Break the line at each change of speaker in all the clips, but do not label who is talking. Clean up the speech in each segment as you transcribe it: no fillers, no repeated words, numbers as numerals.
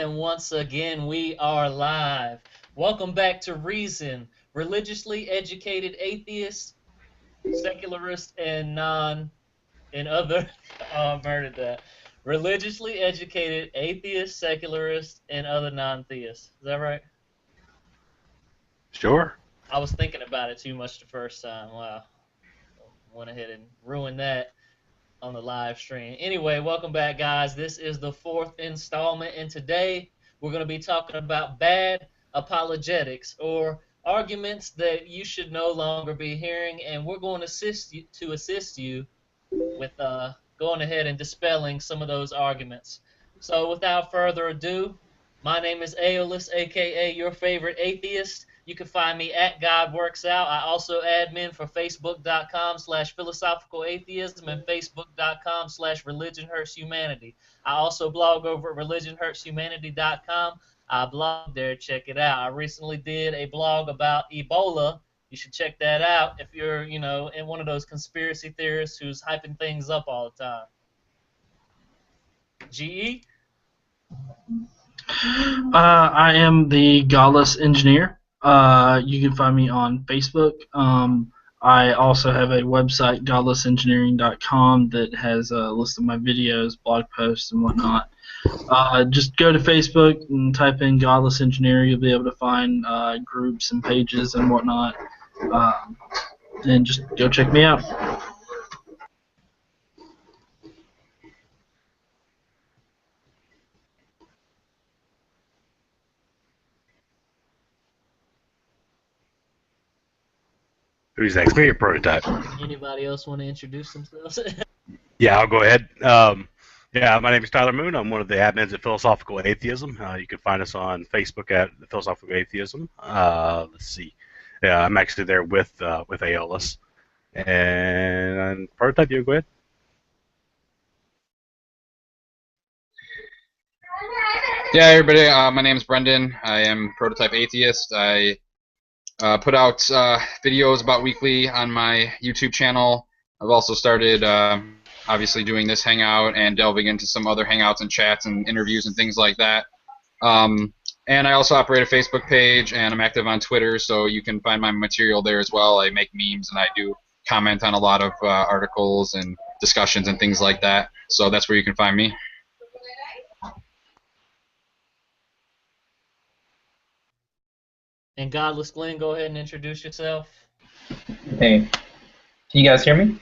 And once again, we are live. Welcome back to Reason, religiously educated atheists, secularists, and other. Oh, I murdered that. Religiously educated atheists, secularists, and other non-theists. Is that right?
Sure.
I was thinking about it too much the first time. Wow. Went ahead and ruined that on the live stream. Anyway, welcome back, guys. This is the fourth installment, and today we're going to be talking about bad apologetics, or arguments that you should no longer be hearing, and we're going to assist you with going ahead and dispelling some of those arguments. So, without further ado, my name is Aeolus, aka your favorite atheist. You can find me at God Works Out. I also admin for Facebook.com/philosophical atheism and Facebook.com/religion hurts humanity. I also blog over at religionhurtshumanity.com. I blog there, check it out. I recently did a blog about Ebola. You should check that out if you're, in one of those conspiracy theorists who's hyping things up all the time. GE?
I am the Godless Engineer. You can find me on Facebook. I also have a website, godlessengineering.com, that has a list of my videos, blog posts, and whatnot. Just go to Facebook and type in Godless Engineer. You'll be able to find groups and pages and whatnot. And just go check me out.
Who's next? Me or Prototype?
Anybody else want to introduce themselves?
Yeah, I'll go ahead. My name is Tyler Moon. I'm one of the admins at Philosophical Atheism. You can find us on Facebook at Philosophical Atheism. Let's see. Yeah, I'm actually there with Aeolus. And Prototype, you go ahead.
Yeah, everybody. My name is Brendan. I am Prototype Atheist. I put out videos about weekly on my YouTube channel. I've also started, obviously, doing this hangout and delving into some other hangouts and chats and interviews and things like that. And I also operate a Facebook page, and I'm active on Twitter, so you can find my material there as well. I make memes, and I do comment on a lot of articles and discussions and things like that. So that's where you can find me.
And Godless Glen, go ahead and introduce yourself.
Hey, can you guys hear me?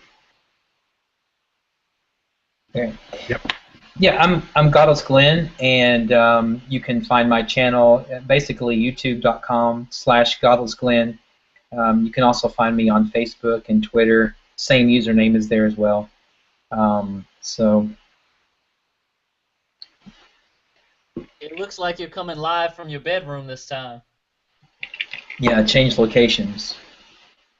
Okay.
Yep.
Yeah, I'm Godless Glen, and you can find my channel at basically youtube.com/godlessglen. You can also find me on Facebook and Twitter. Same username is there as well.
It looks like you're coming live from your bedroom this time.
Yeah, change locations.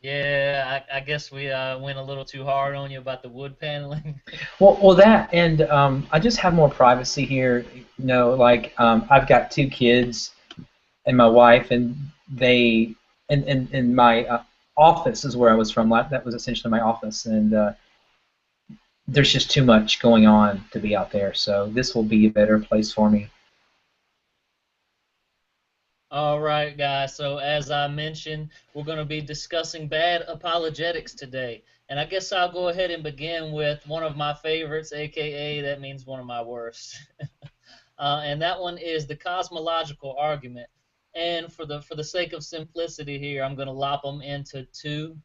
Yeah, I guess we went a little too hard on you about the wood paneling.
Well, that, and I just have more privacy here. I've got 2 kids and my wife, and they, and my office is where I was from. That was essentially my office, and there's just too much going on to be out there. So this will be a better place for me.
All right, guys, so as I mentioned, we're going to be discussing bad apologetics today. And I guess I'll go ahead and begin with one of my favorites, a.k.a. that means one of my worst. And that one is the cosmological argument. And for the sake of simplicity here, I'm going to lop them into two,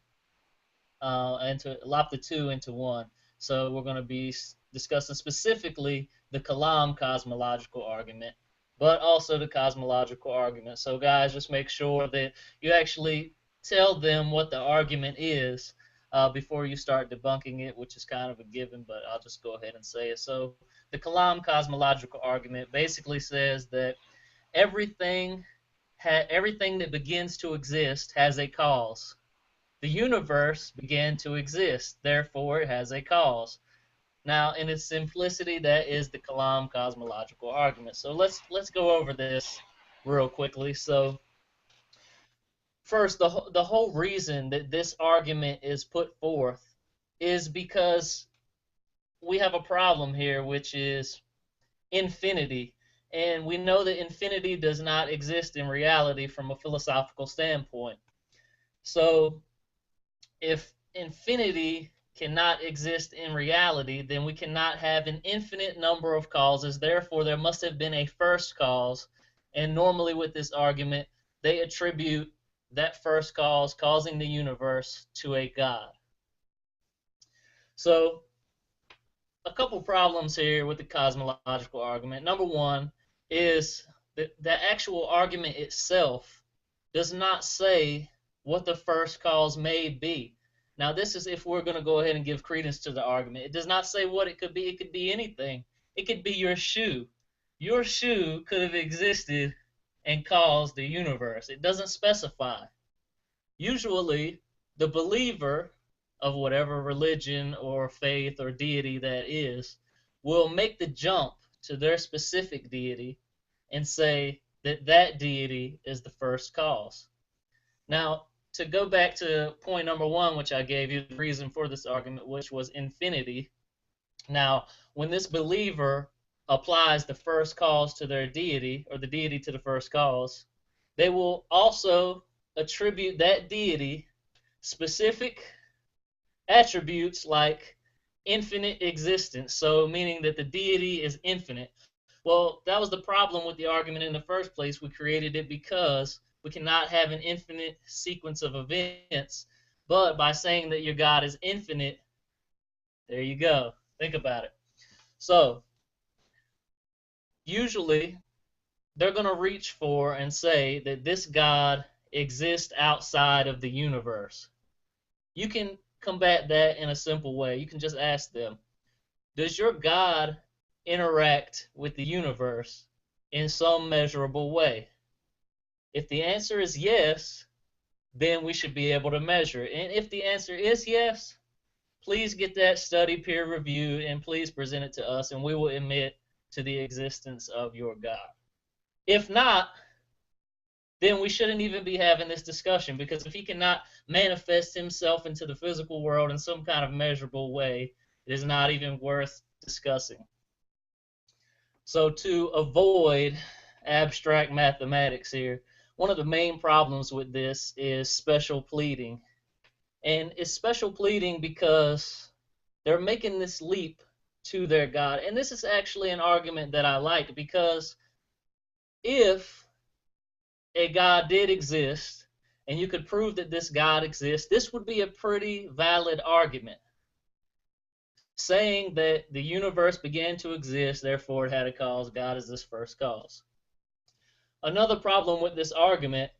lop the two into one. So we're going to be discussing specifically the Kalam cosmological argument, but also the cosmological argument. So guys, just make sure that you actually tell them what the argument is before you start debunking it, which is kind of a given, but I'll just go ahead and say it. So the Kalam cosmological argument basically says that everything that begins to exist has a cause. The universe began to exist, therefore it has a cause. Now, in its simplicity, that is the Kalam cosmological argument. So let's go over this real quickly. So first, the whole reason that this argument is put forth is because we have a problem here, which is infinity. And we know that infinity does not exist in reality from a philosophical standpoint. So if infinity cannot exist in reality, then we cannot have an infinite number of causes. Therefore, there must have been a first cause. And normally with this argument, they attribute that first cause causing the universe to a God. So a couple problems here with the cosmological argument. Number one is that the actual argument itself does not say what the first cause may be. Now, this is if we're going to go ahead and give credence to the argument. It does not say what it could be. It could be anything. It could be your shoe. Your shoe could have existed and caused the universe. It doesn't specify. Usually, the believer of whatever religion or faith or deity that is will make the jump to their specific deity and say that that deity is the first cause. Now, to go back to point number one, which I gave you, the reason for this argument, which was infinity. Now, when this believer applies the first cause to their deity, or the deity to the first cause, they will also attribute that deity specific attributes like infinite existence, so meaning that the deity is infinite. Well, that was the problem with the argument in the first place. We created it because we cannot have an infinite sequence of events, but by saying that your God is infinite, there you go. Think about it. So, usually, they're going to reach for and say that this God exists outside of the universe. You can combat that in a simple way. You can just ask them, does your God interact with the universe in some measurable way? If the answer is yes, then we should be able to measure it. And if the answer is yes, please get that study peer reviewed and please present it to us, and we will admit to the existence of your God. If not, then we shouldn't even be having this discussion, because if he cannot manifest himself into the physical world in some kind of measurable way, it is not even worth discussing. So to avoid abstract mathematics here, one of the main problems with this is special pleading. And it's special pleading because they're making this leap to their God. And this is actually an argument that I like, because if a God did exist and you could prove that this God exists, this would be a pretty valid argument, saying that the universe began to exist, therefore it had a cause, God is this first cause. Another problem with this argument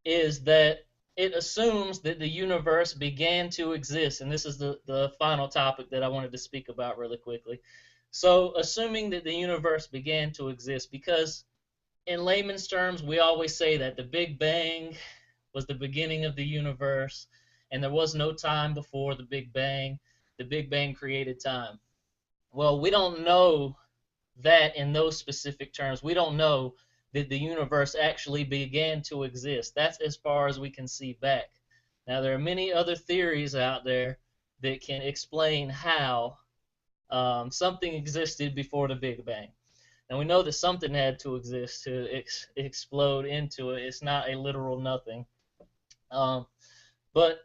is that it assumes that the universe began to exist, and this is the final topic that I wanted to speak about really quickly. So, assuming that the universe began to exist, because in layman's terms, we always say that the Big Bang was the beginning of the universe, and there was no time before the Big Bang. The Big Bang created time. Well, we don't know that in those specific terms. We don't know that the universe actually began to exist. That's as far as we can see back. Now, there are many other theories out there that can explain how something existed before the Big Bang. And we know that something had to exist to explode into it. It's not a literal nothing. But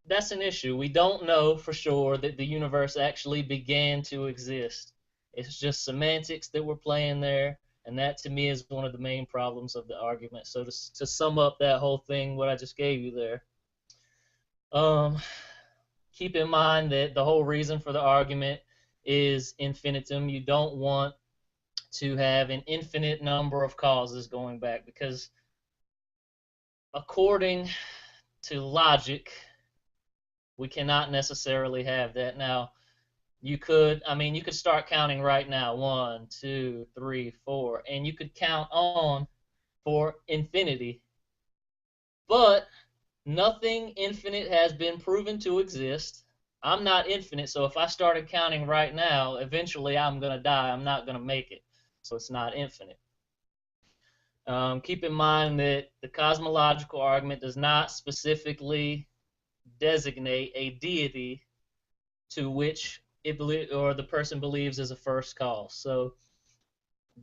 that's an issue. We don't know for sure that the universe actually began to exist. It's just semantics that we're playing there. And that, to me, is one of the main problems of the argument. So to sum up that whole thing, what I just gave you there, keep in mind that the whole reason for the argument is infinitum. You don't want to have an infinite number of causes going back, because according to logic, we cannot necessarily have that. Now, you could start counting right now, 1, 2, 3, 4, and you could count on for infinity. But nothing infinite has been proven to exist. I'm not infinite, so if I started counting right now, eventually I'm going to die. I'm not going to make it, so it's not infinite. Keep in mind that the cosmological argument does not specifically designate a deity to which the person believes is a first cause. So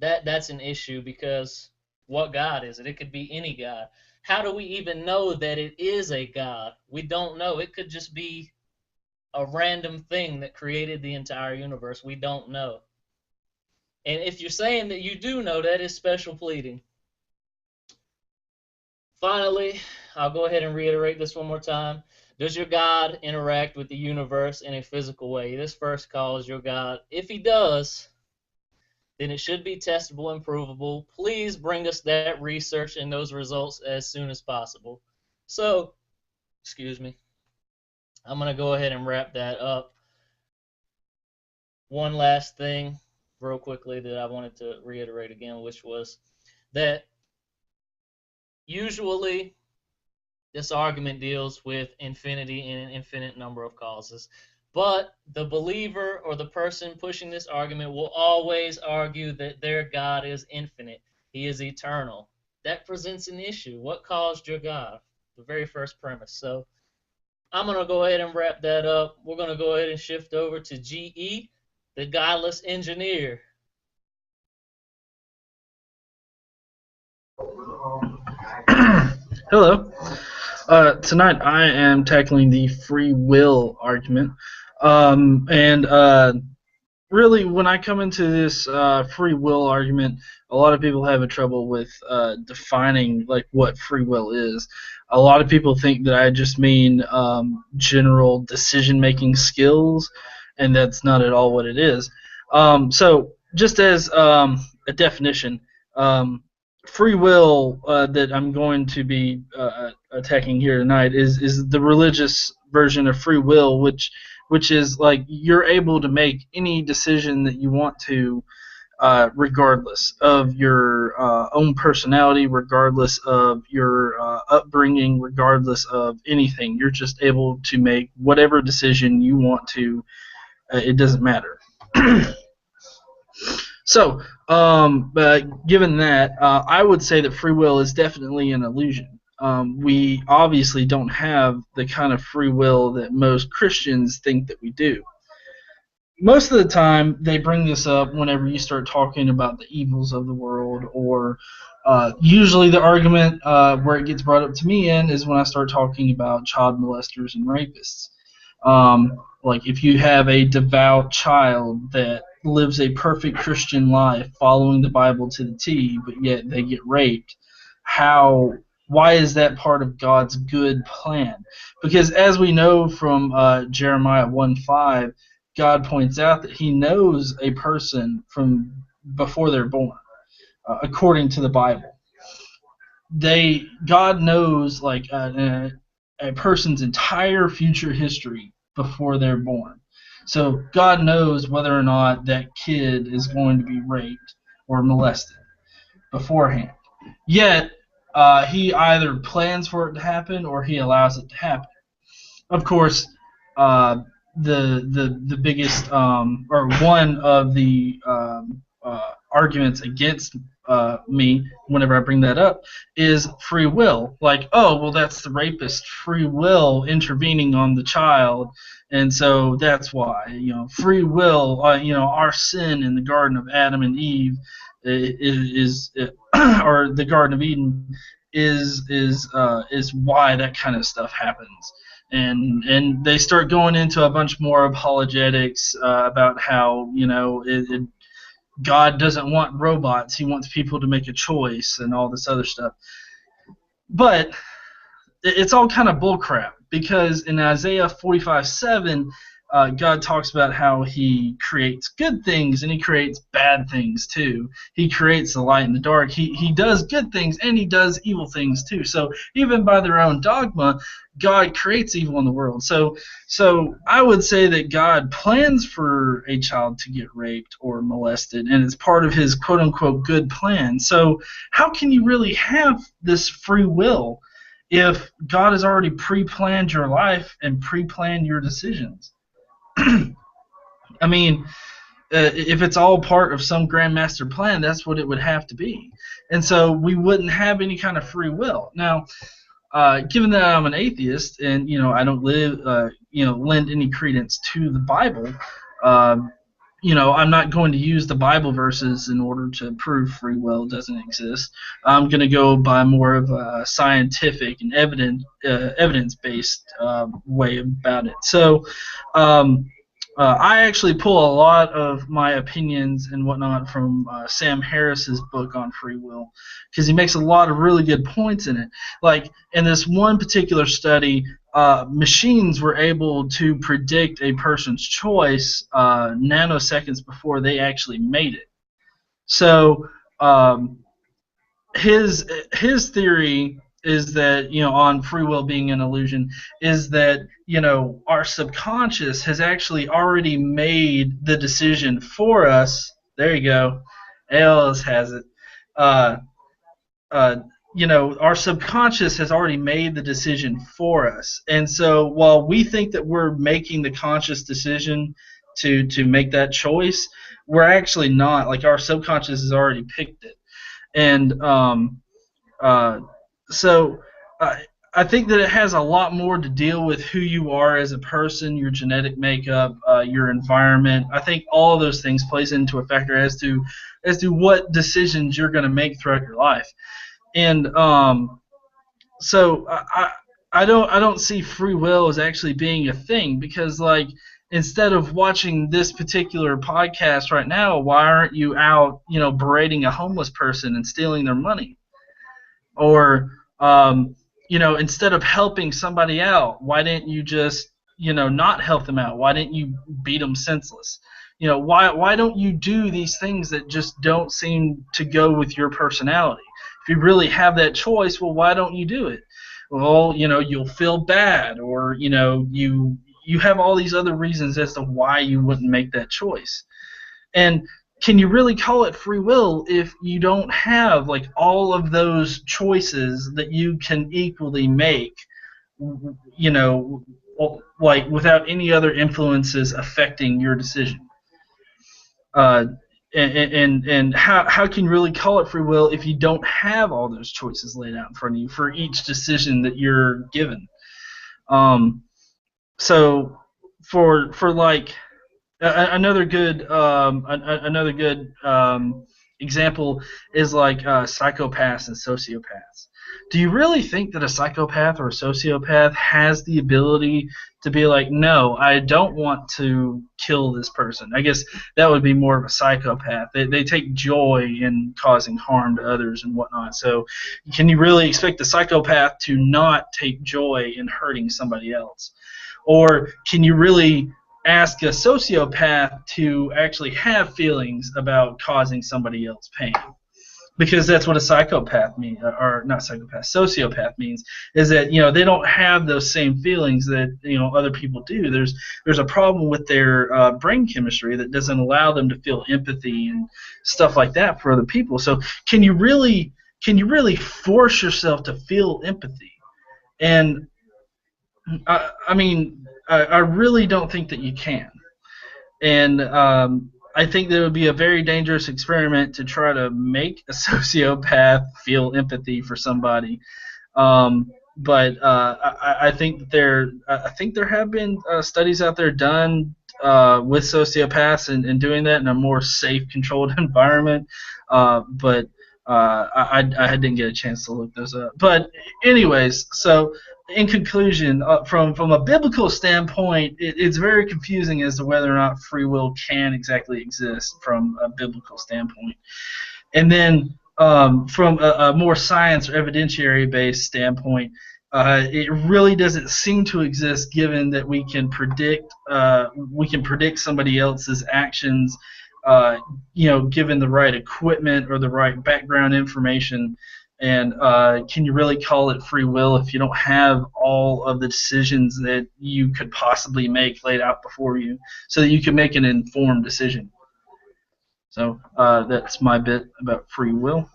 that's an issue, because what God is it? It could be any God. How do we even know that it is a God? We don't know. It could just be a random thing that created the entire universe. We don't know. And if you're saying that you do know, that is special pleading. Finally, I'll go ahead and reiterate this one more time. Does your God interact with the universe in a physical way? This first calls your God. If he does, then it should be testable and provable. Please bring us that research and those results as soon as possible. So, excuse me, I'm going to go ahead and wrap that up. One last thing real quickly that I wanted to reiterate again, which was that usually this argument deals with infinity and an infinite number of causes. But the believer or the person pushing this argument will always argue that their God is infinite. He is eternal. That presents an issue. What caused your God? The very first premise. So I'm going to go ahead and wrap that up. We're going to go ahead and shift over to GE, the Godless Engineer.
Hello. Tonight I am tackling the free will argument. Really, when I come into this free will argument, a lot of people have a trouble with defining like what free will is. A lot of people think that I just mean general decision-making skills, and that's not at all what it is. So, just as a definition, free will that I'm going to be attacking here tonight is the religious version of free will, which is like you're able to make any decision that you want to, regardless of your own personality, regardless of your upbringing, regardless of anything. You're just able to make whatever decision you want to. It doesn't matter. So, given that, I would say that free will is definitely an illusion. We obviously don't have the kind of free will that most Christians think that we do. Most of the time, they bring this up whenever you start talking about the evils of the world, or usually the argument where it gets brought up to me in is when I start talking about child molesters and rapists. Like if you have a devout child that lives a perfect Christian life following the Bible to the T, but yet they get raped, why is that part of God's good plan? Because as we know from Jeremiah 1:5, God points out that he knows a person from before they're born, according to the Bible. God knows like a person's entire future history before they're born. So God knows whether or not that kid is going to be raped or molested beforehand. Yet, he either plans for it to happen or he allows it to happen. Of course, the biggest or one of the arguments against me whenever I bring that up is free will. Like, oh, well, that's the rapist free will intervening on the child, and so that's why, free will, our sin in the Garden of Adam and Eve is or the Garden of Eden is why that kind of stuff happens. And they start going into a bunch more apologetics about how God doesn't want robots; He wants people to make a choice and all this other stuff. But it's all kind of bullcrap, because in Isaiah 45:7, God talks about how He creates good things and He creates bad things too. He creates the light and the dark. He does good things and He does evil things too. So even by their own dogma, God creates evil in the world. So I would say that God plans for a child to get raped or molested, and it's part of His quote-unquote good plan. So how can you really have this free will if God has already pre-planned your life and pre-planned your decisions? I mean, if it's all part of some grand master plan, that's what it would have to be. And so we wouldn't have any kind of free will. Now, given that I'm an atheist and, I don't lend any credence to the Bible, I'm not going to use the Bible verses in order to prove free will doesn't exist. I'm going to go by more of a scientific and evidence-based way about it. So I actually pull a lot of my opinions and whatnot from Sam Harris's book on free will, because he makes a lot of really good points in it. Like in this one particular study, machines were able to predict a person's choice nanoseconds before they actually made it. So his theory is that, on free will being an illusion, is that, our subconscious has actually already made the decision for us. There you go. Aeolus has it. Our subconscious has already made the decision for us. And so while we think that we're making the conscious decision to make that choice, we're actually not. Like, our subconscious has already picked it. And so I think that it has a lot more to deal with who you are as a person, your genetic makeup, your environment. I think all of those things plays into a factor as to what decisions you're going to make throughout your life. And so I don't see free will as actually being a thing, because, like, instead of watching this particular podcast right now, why aren't you out, berating a homeless person and stealing their money? Or, instead of helping somebody out, why didn't you just, not help them out? Why didn't you beat them senseless? Why don't you do these things that just don't seem to go with your personality? If you really have that choice, well, why don't you do it? Well, you'll feel bad, or, you have all these other reasons as to why you wouldn't make that choice. And can you really call it free will if you don't have, like, all of those choices that you can equally make, like, without any other influences affecting your decision? And how can you really call it free will if you don't have all those choices laid out in front of you for each decision that you're given? So for like another good example is like psychopaths and sociopaths. Do you really think that a psychopath or a sociopath has the ability to be like, no, I don't want to kill this person? I guess that would be more of a psychopath. They take joy in causing harm to others and whatnot. So can you really expect a psychopath to not take joy in hurting somebody else? Or can you really ask a sociopath to actually have feelings about causing somebody else pain? Because that's what a psychopath means, or not psychopath, sociopath means, is that, they don't have those same feelings that, other people do. There's a problem with their brain chemistry that doesn't allow them to feel empathy and stuff like that for other people. So can you really force yourself to feel empathy? And I really don't think that you can. And I think that it would be a very dangerous experiment to try to make a sociopath feel empathy for somebody. But I think that there have been studies out there done with sociopaths and doing that in a more safe, controlled environment. But I didn't get a chance to look those up. But anyways, so in conclusion, from a biblical standpoint, it's very confusing as to whether or not free will can exactly exist from a biblical standpoint. And then from a more science or evidentiary-based standpoint, it really doesn't seem to exist, given that we can predict somebody else's actions, given the right equipment or the right background information. And can you really call it free will if you don't have all of the decisions that you could possibly make laid out before you, so that you can make an informed decision? So that's my bit about free will,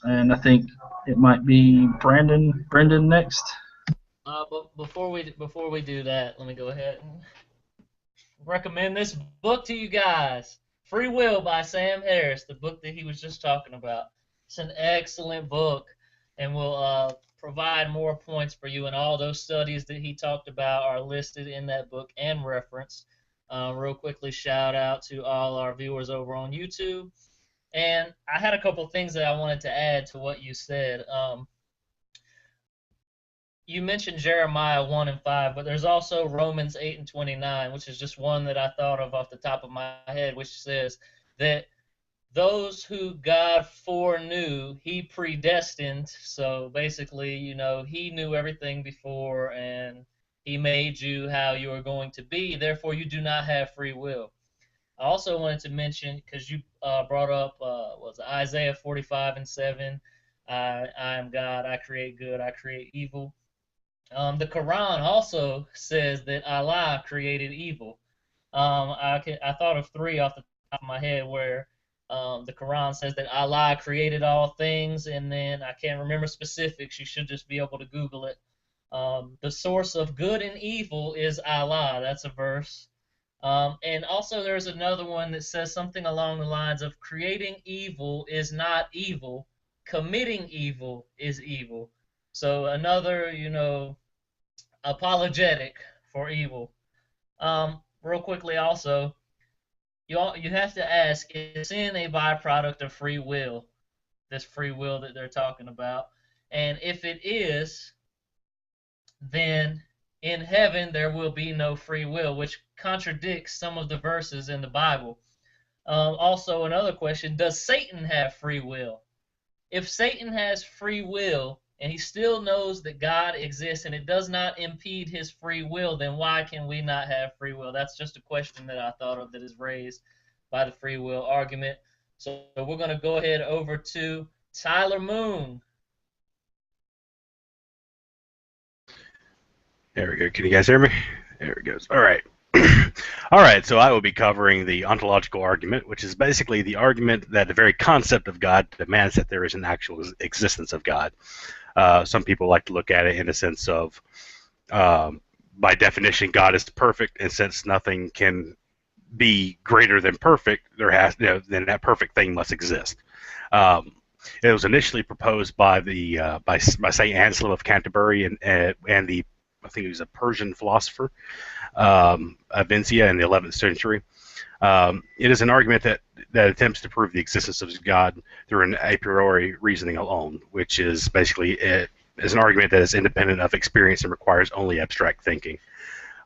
and I think it might be Brendan next.
But before we do that, let me go ahead and recommend this book to you guys. Free Will by Sam Harris, the book that he was just talking about. It's an excellent book, and will provide more points for you. And all those studies that he talked about are listed in that book and referenced. Real quickly, shout out to all our viewers over on YouTube. And I had a couple things that I wanted to add to what you said. You mentioned Jeremiah 1 and 5, but there's also Romans 8 and 29, which is just one that I thought of off the top of my head, which says that those who God foreknew, he predestined. So basically, you know, he knew everything before, and he made you how you are going to be. Therefore, you do not have free will. I also wanted to mention, because you brought up was Isaiah 45 and 7, I am God, I create good, I create evil. The Quran also says that Allah created evil. I thought of three off the top of my head where the Quran says that Allah created all things, and then I can't remember specifics. You should just be able to Google it. The source of good and evil is Allah. That's a verse. And also there's another one that says something along the lines of creating evil is not evil, committing evil is evil. So another, you know, apologetic for evil. Real quickly also, you have to ask, is sin a byproduct of free will? This free will that they're talking about. And if it is, then in heaven there will be no free will, which contradicts some of the verses in the Bible. Also, another question, does Satan have free will? If Satan has free will, and he still knows that God exists and it does not impede his free will, then why can we not have free will? That's just a question that I thought of that is raised by the free will argument. So we're going to go ahead over to Tyler Moon.
There we go. Can you guys hear me? There it goes. All right. All right, so I will be covering the ontological argument, which is basically the argument that the very concept of God demands that there is an actual existence of God. Some people like to look at it in the sense of, by definition, God is perfect, and since nothing can be greater than perfect, then that perfect thing must exist. It was initially proposed by by Saint Anselm of Canterbury and the, I think he was a Persian philosopher, Avicenna, in the 11th century. It is an argument that attempts to prove the existence of God through an a priori reasoning alone, which is basically is an argument that is independent of experience and requires only abstract thinking.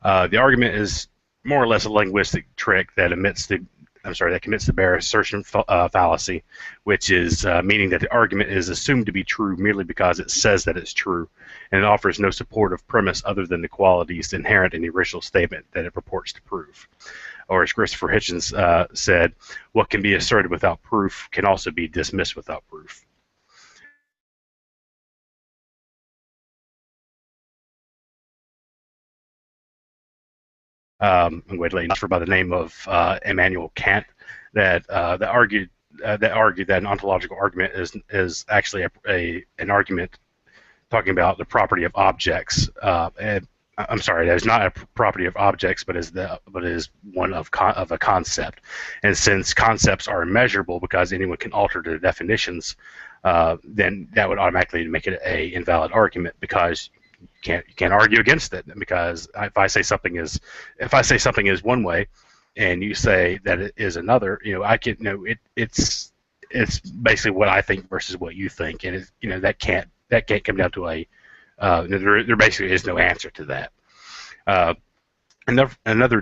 The argument is more or less a linguistic trick that commits the bare assertion fallacy, which is meaning that the argument is assumed to be true merely because it says that it's true, and it offers no supportive premise other than the qualities inherent in the original statement that it purports to prove. Or as Christopher Hitchens said, what can be asserted without proof can also be dismissed without proof. I'm going to let you know by the name of Immanuel Kant that argued that an ontological argument is actually an argument talking about the property of objects. And I'm sorry, that is not a property of objects, but is one of a concept. And since concepts are immeasurable because anyone can alter their definitions, then that would automatically make it an invalid argument because you can't argue against it, because if I say something is one way, and you say that it is another, it's basically what I think versus what you think, and that can't come down to there basically is no answer to that. Another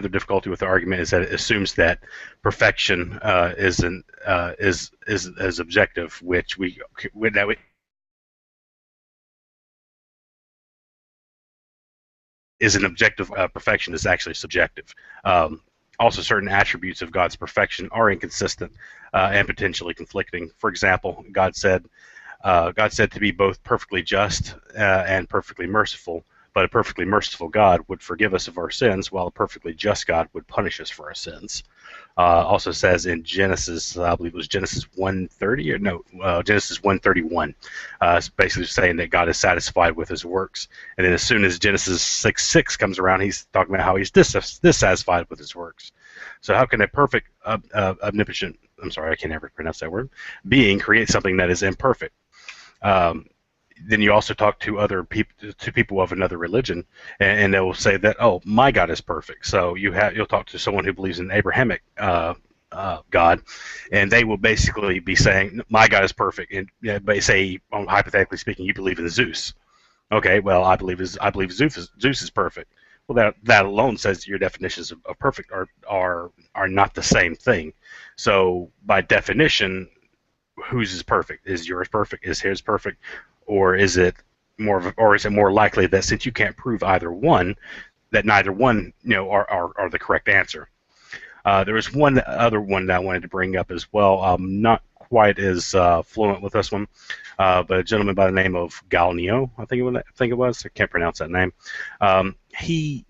difficulty with the argument is that it assumes that perfection is objective, which is an objective. Perfection is actually subjective. Also, certain attributes of God's perfection are inconsistent and potentially conflicting. For example, God said to be both perfectly just and perfectly merciful, but a perfectly merciful God would forgive us of our sins, while a perfectly just God would punish us for our sins. Also says in Genesis, I believe it was Genesis 1:30 or no, Genesis 1:31. It's basically saying that God is satisfied with His works, and then as soon as Genesis 6:6 comes around, He's talking about how He's dissatisfied with His works. So how can a perfect, omnipotent, I'm sorry, I can't ever pronounce that word, being create something that is imperfect? then you also talk to other people, to people of another religion, and they will say that, oh, my God is perfect. So you'll talk to someone who believes in Abrahamic God, and they will basically be saying, my God is perfect. And they say, hypothetically speaking, you believe in Zeus. Okay, well, I believe Zeus is perfect. Well, that alone says your definitions of perfect are not the same thing. So by definition, whose is perfect? Is yours perfect? Is his perfect? Or is it more likely that since you can't prove either one, that neither one are the correct answer? There was one other one that I wanted to bring up as well. I'm not quite as fluent with this one, but a gentleman by the name of Galileo, I think it was. I can't pronounce that name. He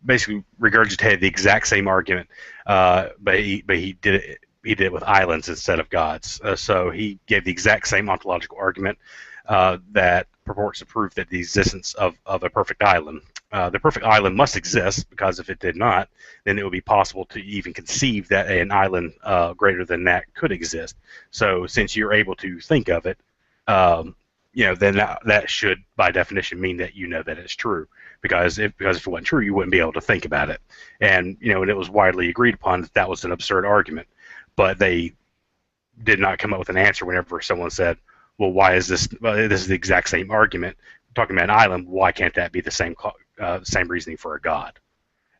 basically regurgitated the exact same argument, but he did it with islands instead of gods. So he gave the exact same ontological argument that purports to prove that the existence of a perfect island. The perfect island must exist, because if it did not, then it would be possible to even conceive that an island greater than that could exist. So since you're able to think of it, then that should, by definition, mean that you know that it's true. Because if it wasn't true, you wouldn't be able to think about it. And and it was widely agreed upon that that was an absurd argument. But they did not come up with an answer whenever someone said, well, why is this? Well, this is the exact same argument. We're talking about an island. Why can't that be the same reasoning for a god?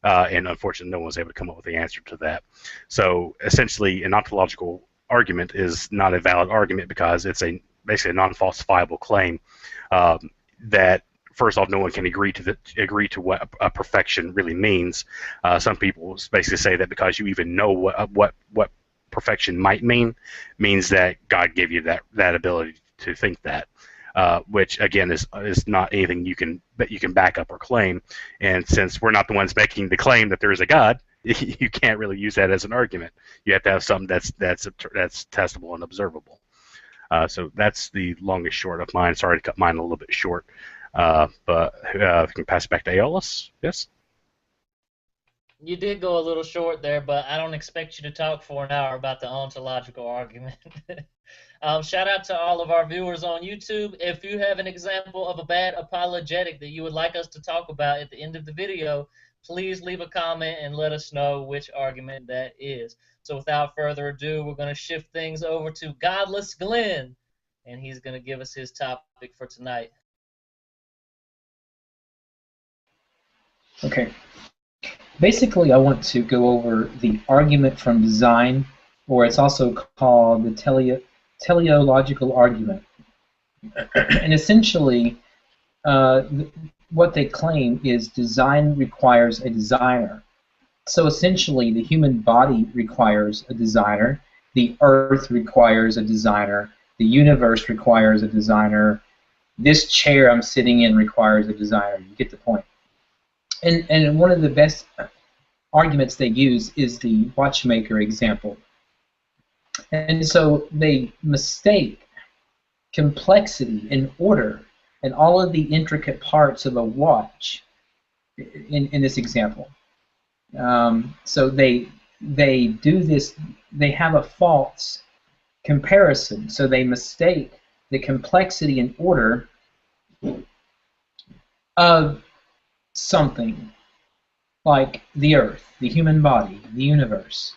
And unfortunately, no one was able to come up with the answer to that. So essentially, an ontological argument is not a valid argument because it's basically a non-falsifiable claim that, first off, no one can agree to what a perfection really means. Some people basically say that because you even know what perfection might means that God gave you that ability to think that, which again is not anything you can back up or claim. And since we're not the ones making the claim that there is a God, you can't really use that as an argument. You have to have something that's testable and observable. So that's the longest short of mine. Sorry to cut mine a little bit short, but I can pass it back to Aeolus. Yes.
You did go a little short there, but I don't expect you to talk for an hour about the ontological argument. Shout out to all of our viewers on YouTube. If you have an example of a bad apologetic that you would like us to talk about at the end of the video, please leave a comment and let us know which argument that is. So without further ado, we're going to shift things over to Godless Glen, and he's going to give us his topic for tonight.
Okay. Basically, I want to go over the argument from design, or it's also called the teleological argument. And essentially, what they claim is design requires a designer. So essentially, the human body requires a designer, the earth requires a designer, the universe requires a designer, this chair I'm sitting in requires a designer. You get the point. And one of the best arguments they use is the watchmaker example. And so they mistake complexity and order and all of the intricate parts of a watch in this example. So they do this, they have a false comparison. So they mistake the complexity and order of something like the earth, the human body, the universe.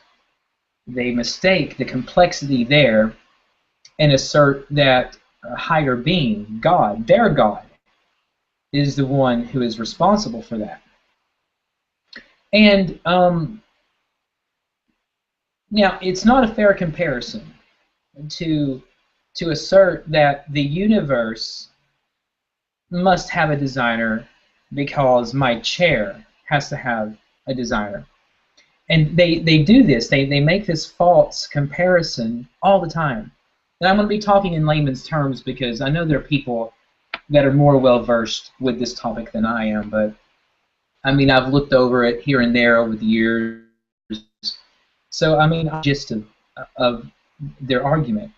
They mistake the complexity there and assert that a higher being, God, their God, is the one who is responsible for that. And now, it's not a fair comparison to assert that the universe must have a designer because my chair has to have a designer. And they do this. They make this false comparison all the time. And I'm going to be talking in layman's terms because I know there are people that are more well-versed with this topic than I am, but I mean, I've looked over it here and there over the years. So, I mean, gist of their argument.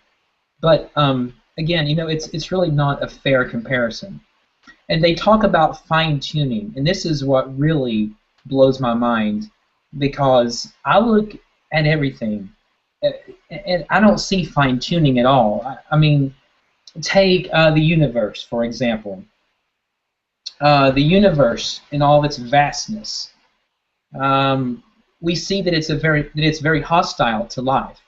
But, again, you know, it's really not a fair comparison. And they talk about fine-tuning, and this is what really blows my mind, because I look at everything, and I don't see fine-tuning at all. I mean, take the universe, for example. The universe in all of its vastness. We see that it's very hostile to life,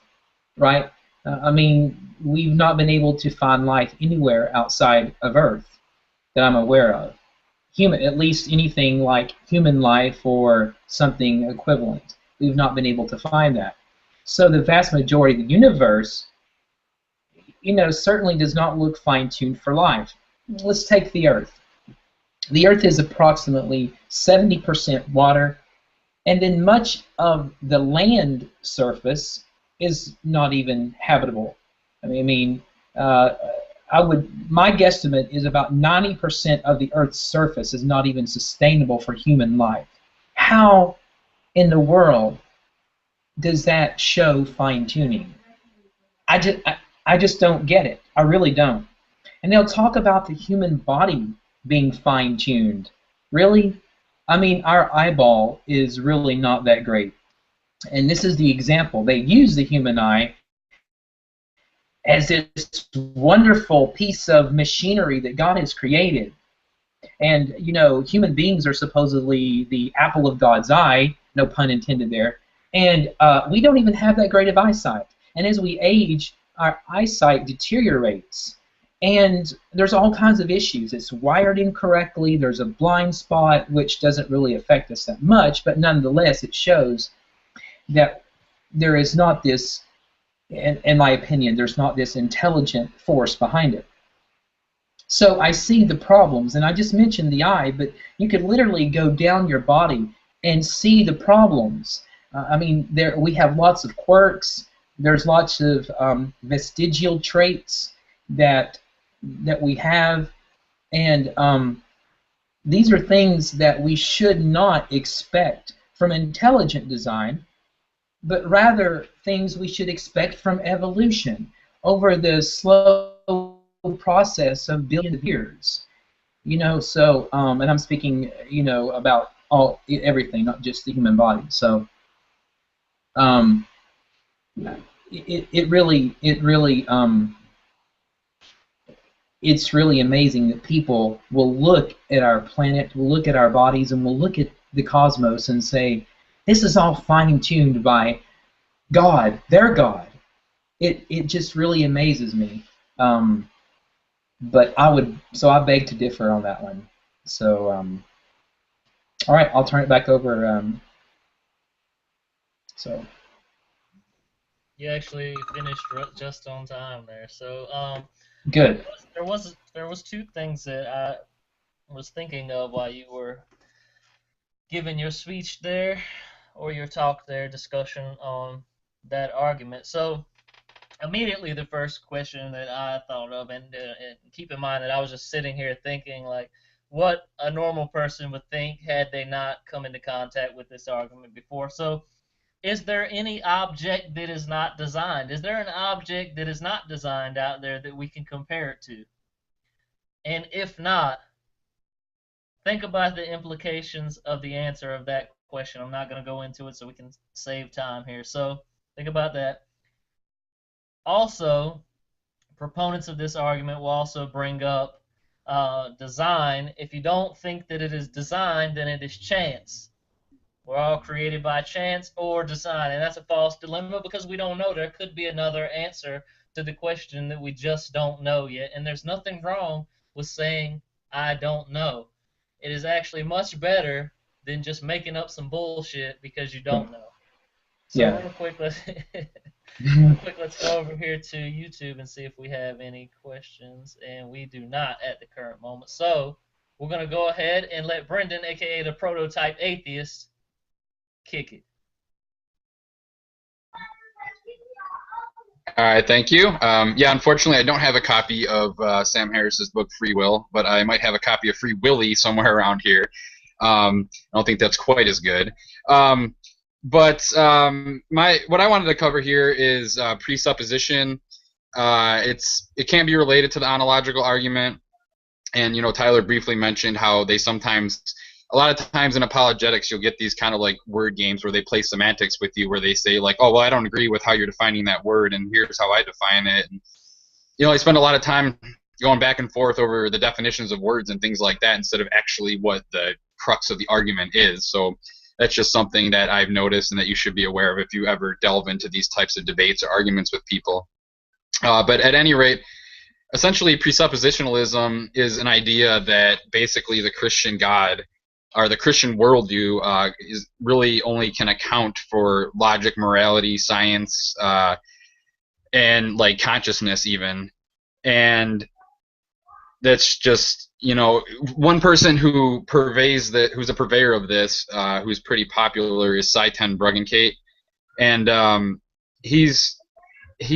right? I mean, we've not been able to find life anywhere outside of Earth that I'm aware of. At least anything like human life or something equivalent. We've not been able to find that. So the vast majority of the universe, certainly does not look fine-tuned for life. Let's take the Earth. The Earth is approximately 70% water, and then much of the land surface is not even habitable. My guesstimate is about 90% of the Earth's surface is not even sustainable for human life. How in the world does that show fine-tuning? I just don't get it. I really don't. And they'll talk about the human body being fine-tuned. Really? I mean, our eyeball is really not that great. And this is the example. They use the human eye as this wonderful piece of machinery that God has created. And, human beings are supposedly the apple of God's eye, no pun intended there, and we don't even have that great of eyesight. And as we age, our eyesight deteriorates. And there's all kinds of issues. It's wired incorrectly, there's a blind spot, which doesn't really affect us that much, but nonetheless it shows that there is not this, in my opinion, there's not this intelligent force behind it. So I see the problems, and I just mentioned the eye, but you could literally go down your body and see the problems. We have lots of quirks, there's lots of vestigial traits that we have, and these are things that we should not expect from intelligent design, but rather things we should expect from evolution over the slow process of billions of years. And I'm speaking, about everything, not just the human body. So, it's really amazing that people will look at our planet, will look at our bodies, and will look at the cosmos and say, this is all fine-tuned by God, their God. It just really amazes me. But I beg to differ on that one. So, all right, I'll turn it back over.
You actually finished just on time there. So,
good.
There was two things that I was thinking of while you were giving your speech there, or your talk there, discussion on that argument. So, immediately the first question that I thought of, and keep in mind that I was just sitting here thinking like what a normal person would think had they not come into contact with this argument before. So, is there any object that is not designed? Is there an object that is not designed out there that we can compare it to? And if not, think about the implications of the answer of that question. I'm not going to go into it so we can save time here. So think about that. Also, proponents of this argument will also bring up design. If you don't think that it is design, then it is chance. We're all created by chance or design, and that's a false dilemma because we don't know. There could be another answer to the question that we just don't know yet, and there's nothing wrong with saying, I don't know. It is actually much better than just making up some bullshit because you don't know. So real quick, let's go over here to YouTube and see if we have any questions, and we do not at the current moment. So we're going to go ahead and let Brendan, a.k.a. the prototype atheist, kick it.
All right, thank you. Yeah, unfortunately, I don't have a copy of Sam Harris's book Free Will, but I might have a copy of Free Willy somewhere around here. I don't think that's quite as good. But what I wanted to cover here is presupposition. It can be related to the ontological argument, and Tyler briefly mentioned how they sometimes. A lot of times in apologetics, you'll get these kind of like word games where they play semantics with you, where they say like, oh, well, I don't agree with how you're defining that word, and here's how I define it. I spend a lot of time going back and forth over the definitions of words and things like that instead of actually what the crux of the argument is. So that's just something that I've noticed and that you should be aware of if you ever delve into these types of debates or arguments with people. But at any rate, essentially presuppositionalism is an idea that basically the Christian God or the Christian worldview is really only can account for logic, morality, science, and like consciousness even. And that's just, one person who's a purveyor of this, who's pretty popular, is Ten Bruggencate, and he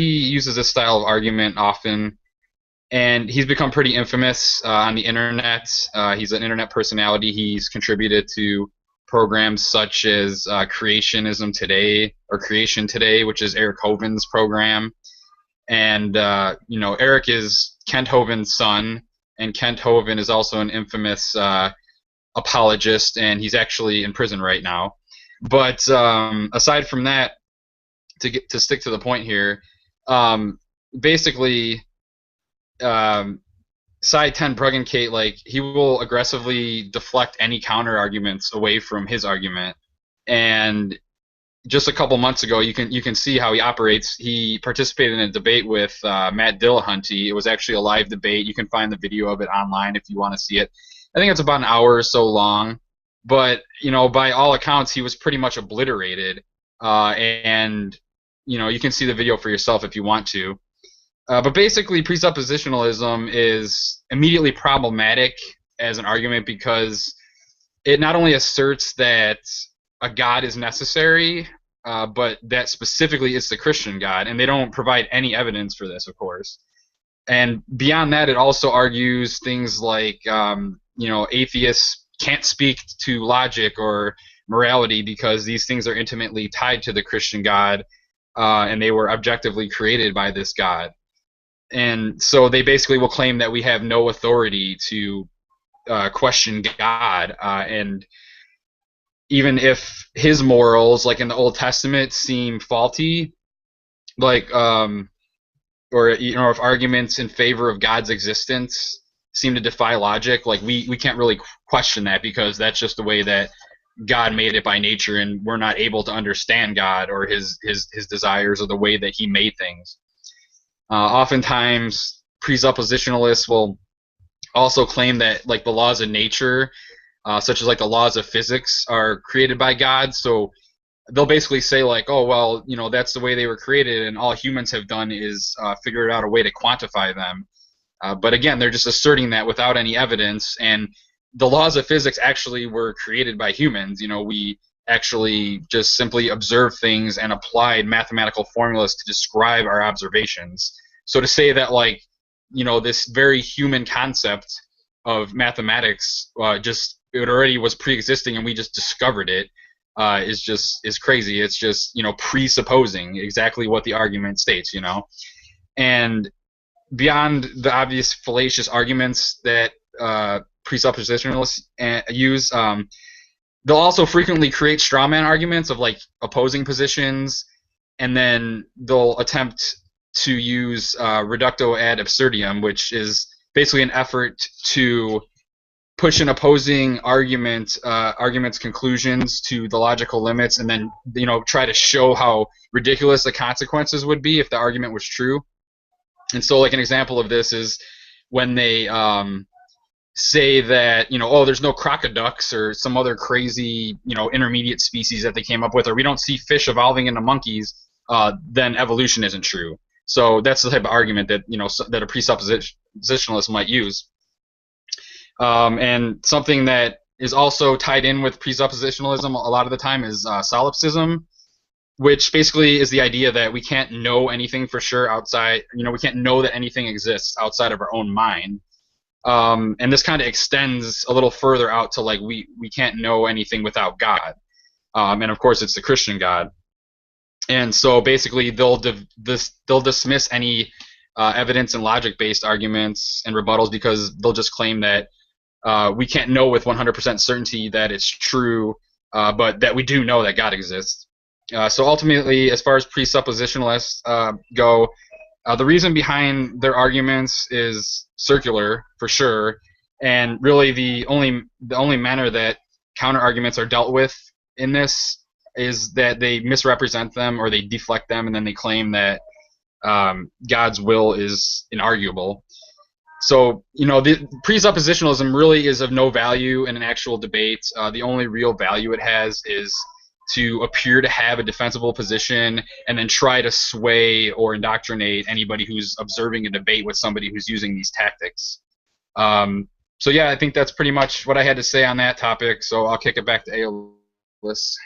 uses this style of argument often, and he's become pretty infamous on the internet. He's an internet personality. He's contributed to programs such as Creationism Today or Creation Today, which is Eric Hoven's program. And Eric is Kent Hoven's son, and Kent Hoven is also an infamous apologist, and he's actually in prison right now. But aside from that, to stick to the point here, basically, Ten Bruggencate, like, he will aggressively deflect any counter arguments away from his argument. And just a couple months ago, you can see how he operates. He participated in a debate with Matt Dillahunty. It was actually a live debate. You can find the video of it online if you want to see it. I think it's about an hour or so long. But by all accounts, he was pretty much obliterated. And you can see the video for yourself if you want to. But basically, presuppositionalism is immediately problematic as an argument because it not only asserts that a God is necessary, but that specifically it's the Christian God, and they don't provide any evidence for this, of course. And beyond that, it also argues things like, atheists can't speak to logic or morality because these things are intimately tied to the Christian God, and they were objectively created by this God. And so they basically will claim that we have no authority to question God, and even if his morals, like in the Old Testament, seem faulty, like or if arguments in favor of God's existence seem to defy logic, like we can't really question that because that's just the way that God made it by nature, and we're not able to understand God or his desires or the way that he made things. Oftentimes, presuppositionalists will also claim that like the laws of nature, such as like the laws of physics, are created by God. So they'll basically say like, oh well, that's the way they were created, and all humans have done is figure out a way to quantify them. But again, they're just asserting that without any evidence. And the laws of physics actually were created by humans. We actually just simply observed things and applied mathematical formulas to describe our observations. So to say that like, this very human concept of mathematics it already was pre-existing and we just discovered it is crazy. It's just presupposing exactly what the argument states. And beyond the obvious fallacious arguments that presuppositionalists use, they'll also frequently create straw man arguments of like opposing positions, and then they'll attempt to use reductio ad absurdum, which is basically an effort to push an opposing argument's conclusions to the logical limits, and then try to show how ridiculous the consequences would be if the argument was true. And so, like, an example of this is when they say that there's no crocoducks or some other crazy intermediate species that they came up with, or we don't see fish evolving into monkeys, then evolution isn't true. So that's the type of argument that that a presuppositionalist might use. And something that is also tied in with presuppositionalism a lot of the time is solipsism, which basically is the idea that we can't know anything for sure outside, we can't know that anything exists outside of our own mind. And this kind of extends a little further out to like we can't know anything without God. And of course it's the Christian God. And so basically they'll dismiss any evidence and logic-based arguments and rebuttals because they'll just claim that we can't know with 100% certainty that it's true, but that we do know that God exists. So ultimately, as far as presuppositionalists go, The reason behind their arguments is circular, for sure, and really the only manner that counter arguments are dealt with in this is that they misrepresent them or they deflect them, and then they claim that God's will is inarguable. So, the presuppositionalism really is of no value in an actual debate. The only real value it has is to appear to have a defensible position and then try to sway or indoctrinate anybody who's observing a debate with somebody who's using these tactics. So yeah, I think that's pretty much what I had to say on that topic, so I'll kick it back to Aeolus.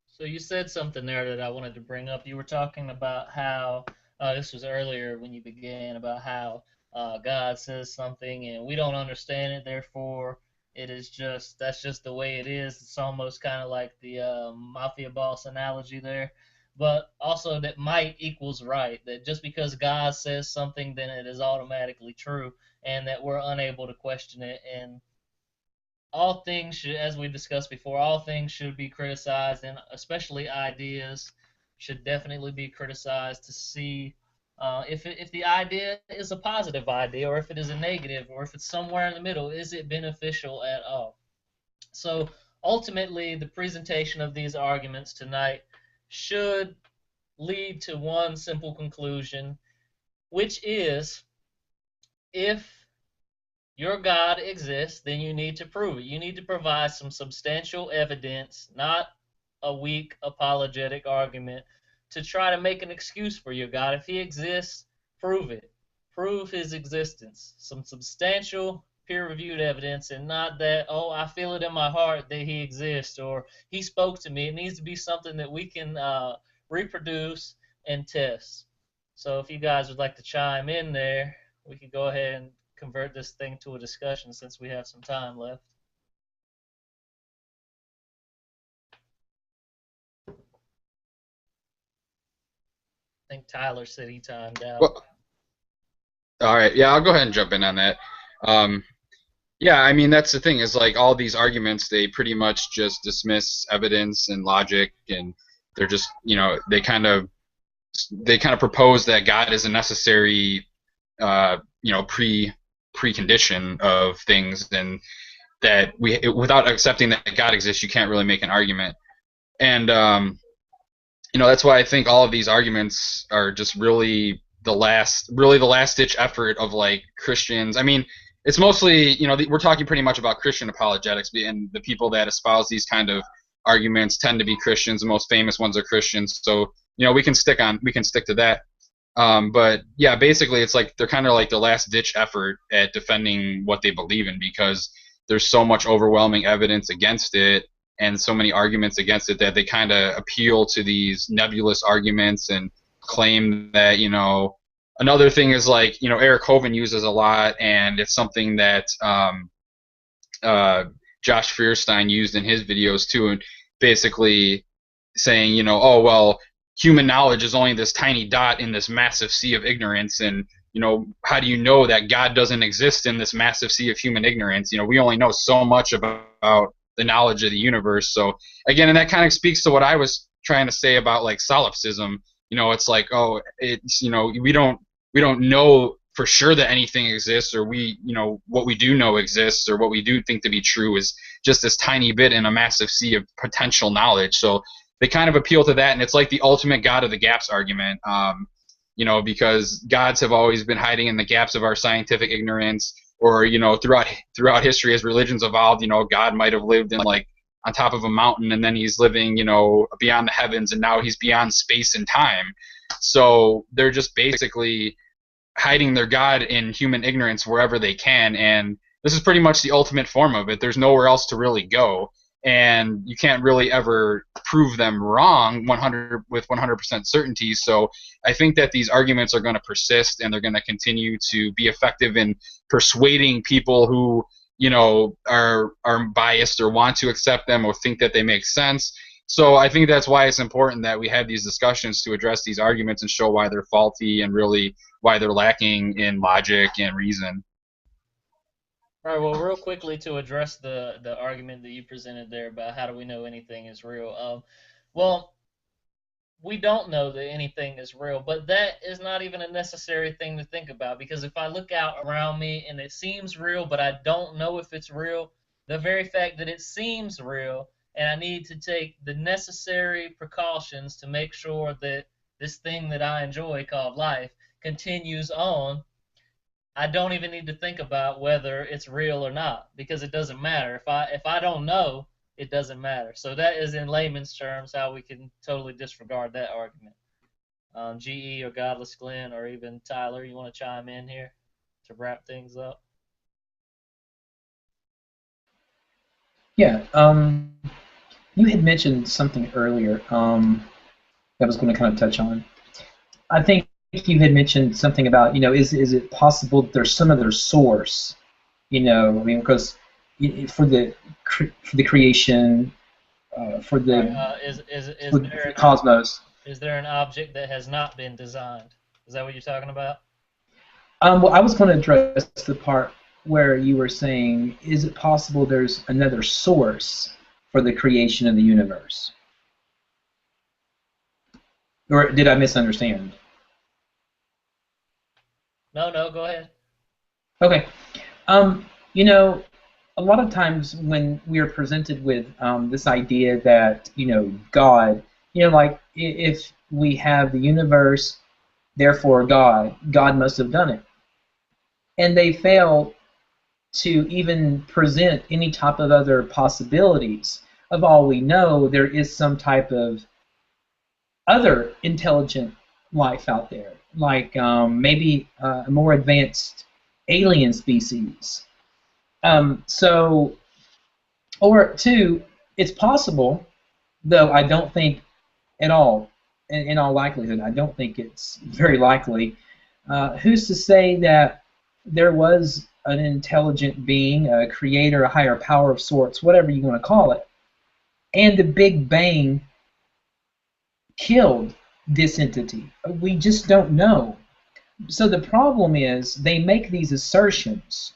So you said something there that I wanted to bring up. You were talking about how, this was earlier when you began, about how God says something and we don't understand it, therefore that's just the way it is. It's almost kind of like the mafia boss analogy there. But also that might equals right, that just because God says something, then it is automatically true, and that we're unable to question it. And all things should, as we discussed before, all things should be criticized, and especially ideas should definitely be criticized to see if the idea is a positive idea, or if it is a negative, or if it's somewhere in the middle. Is it beneficial at all? So ultimately, the presentation of these arguments tonight should lead to one simple conclusion, which is, if your God exists, then you need to prove it. You need to provide some substantial evidence, not a weak apologetic argument, to try to make an excuse for your God. If he exists, prove it. Prove his existence. Some substantial peer-reviewed evidence, and not that, oh, I feel it in my heart that he exists, or he spoke to me. It needs to be something that we can reproduce and test. So if you guys would like to chime in there, we could go ahead and convert this thing to a discussion since we have some time left. I think Tyler said he timed out.
Well, all right, yeah, I'll go ahead and jump in on that. Yeah, I mean, that's the thing, is like all these arguments, they pretty much just dismiss evidence and logic, and they're just, they kind of propose that God is a necessary, precondition of things, and that without accepting that God exists, you can't really make an argument. And that's why I think all of these arguments are just really the last ditch effort of like Christians. I mean, it's mostly, we're talking pretty much about Christian apologetics, and the people that espouse these kind of arguments tend to be Christians. The most famous ones are Christians, so we can stick to that. But yeah, basically it's like they're kind of like the last ditch effort at defending what they believe in, because there's so much overwhelming evidence against it and so many arguments against it that they kind of appeal to these nebulous arguments and claim that, another thing is like, Eric Hovind uses a lot, and it's something that Josh Fierstein used in his videos too, and basically saying, oh, well, human knowledge is only this tiny dot in this massive sea of ignorance, and how do you know that God doesn't exist in this massive sea of human ignorance? We only know so much about the knowledge of the universe. So again, and that kind of speaks to what I was trying to say about like solipsism. It's like, oh, it's, we don't know for sure that anything exists, or what we do know exists, or what we do think to be true is just this tiny bit in a massive sea of potential knowledge. So they kind of appeal to that, and it's like the ultimate God of the gaps argument, because gods have always been hiding in the gaps of our scientific ignorance, or throughout history as religions evolved, God might have lived in like on top of a mountain, and then he's living beyond the heavens, and now he's beyond space and time. So they're just basically hiding their God in human ignorance wherever they can, and this is pretty much the ultimate form of it. There's nowhere else to really go, and you can't really ever prove them wrong 100% certainty. So I think that these arguments are going to persist, and they're going to continue to be effective in persuading people who are biased or want to accept them or think that they make sense. So I think that's why it's important that we have these discussions to address these arguments and show why they're faulty and really why they're lacking in logic and reason.
All right, well, real quickly to address the argument that you presented there about how do we know anything is real. Well, we don't know that anything is real, but that is not even a necessary thing to think about, because if I look out around me and it seems real, but I don't know if it's real, the very fact that it seems real and I need to take the necessary precautions to make sure that this thing that I enjoy called life continues on, I don't even need to think about whether it's real or not, because it doesn't matter. If I don't know, it doesn't matter. So that is, in layman's terms, how we can totally disregard that argument. GE or Godless Glen or even Tyler, you want to chime in here to wrap things up?
Yeah. You had mentioned something earlier that I was going to kind of touch on. I think you had mentioned something about, is it possible that there's some other source? I mean, because for the creation, for the cosmos.
Is there an object that has not been designed? Is that what you're talking about?
Well, I was going to address the part where you were saying, is it possible there's another source for the creation of the universe? Or did I misunderstand?
No, go ahead.
Okay. A lot of times when we are presented with this idea that, God, like if we have the universe, therefore God must have done it. And they fail to even present any type of other possibilities. Of all we know, there is some type of other intelligent life out there, like maybe a more advanced alien species. Or two, it's possible, though I don't think at all, in all likelihood, I don't think it's very likely. Who's to say that there was an intelligent being, a creator, a higher power of sorts, whatever you want to call it, and the Big Bang killed this entity? We just don't know. So the problem is they make these assertions,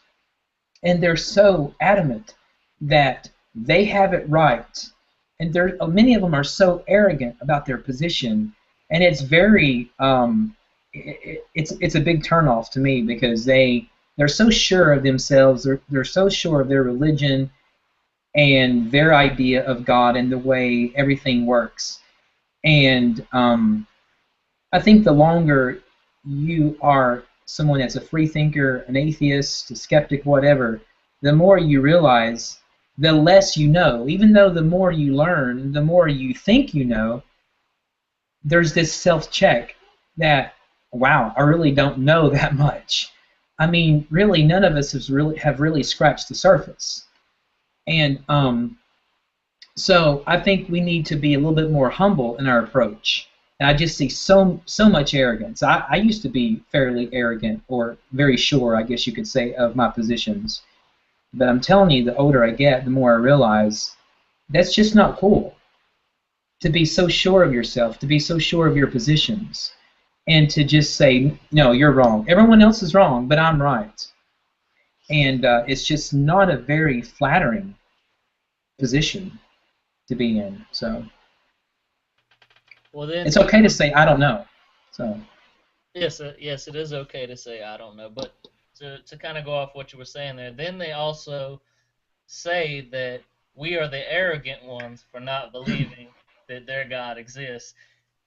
and they're so adamant that they have it right, and many of them are so arrogant about their position, and it's very it's a big turnoff to me, because they're so sure of themselves, they're so sure of their religion and their idea of God and the way everything works. And I think the longer you are someone that's a free thinker, an atheist, a skeptic, whatever, the more you realize the less you know. Even though the more you learn, the more you think you know, there's this self-check that, wow, I really don't know that much. I mean, really, none of us have really scratched the surface. And so I think we need to be a little bit more humble in our approach. And I just see so much arrogance. I used to be fairly arrogant, or very sure, I guess you could say, of my positions. But I'm telling you, the older I get, the more I realize that's just not cool. To be so sure of yourself, to be so sure of your positions, and to just say, no, you're wrong. Everyone else is wrong, but I'm right. And it's just not a very flattering position to be in. So
well, then
it's okay to say I don't know. So
yes, it is okay to say I don't know. But to kind of go off what you were saying there, then they also say that we are the arrogant ones for not believing that their God exists,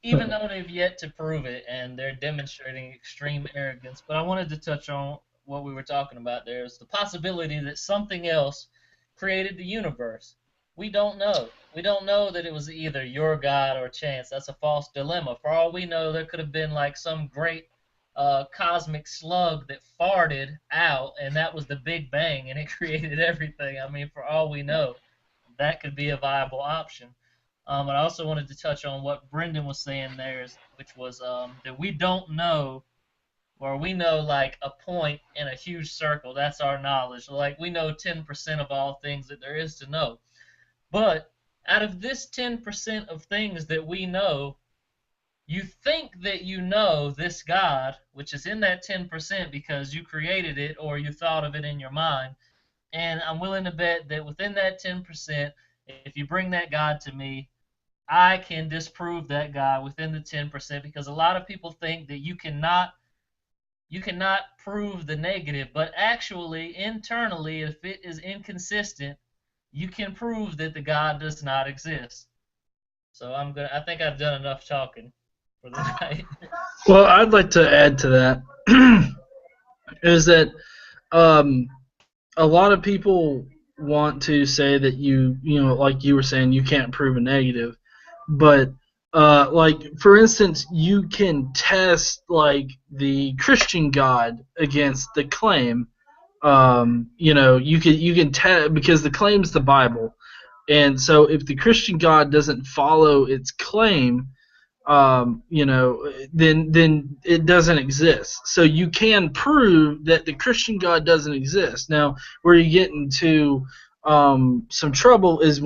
even though they've yet to prove it, and they're demonstrating extreme arrogance. But I wanted to touch on what we were talking about there, is the possibility that something else created the universe. We don't know. We don't know that it was either your God or chance. That's a false dilemma. For all we know, there could have been like some great cosmic slug that farted out, and that was the Big Bang, and it created everything. I mean, for all we know, that could be a viable option. And I also wanted to touch on what Brendan was saying there, which was that we don't know, or we know like a point in a huge circle. That's our knowledge. Like we know 10% of all things that there is to know. But out of this 10% of things that we know, you think that you know this God, which is in that 10% because you created it or you thought of it in your mind. And I'm willing to bet that within that 10%, if you bring that God to me, I can disprove that guy within the 10%, because a lot of people think that you cannot prove the negative, but actually internally, if it is inconsistent, you can prove that the God does not exist. So I think I've done enough talking for the night.
Well, I'd like to add to that is that a lot of people want to say that you know, like you were saying, you can't prove a negative, but like for instance, you can test like the Christian God against the claim. You know, you can test because the claim's the Bible, and so if the Christian God doesn't follow its claim, you know, then it doesn't exist. So you can prove that the Christian God doesn't exist. Now, where you get into some trouble is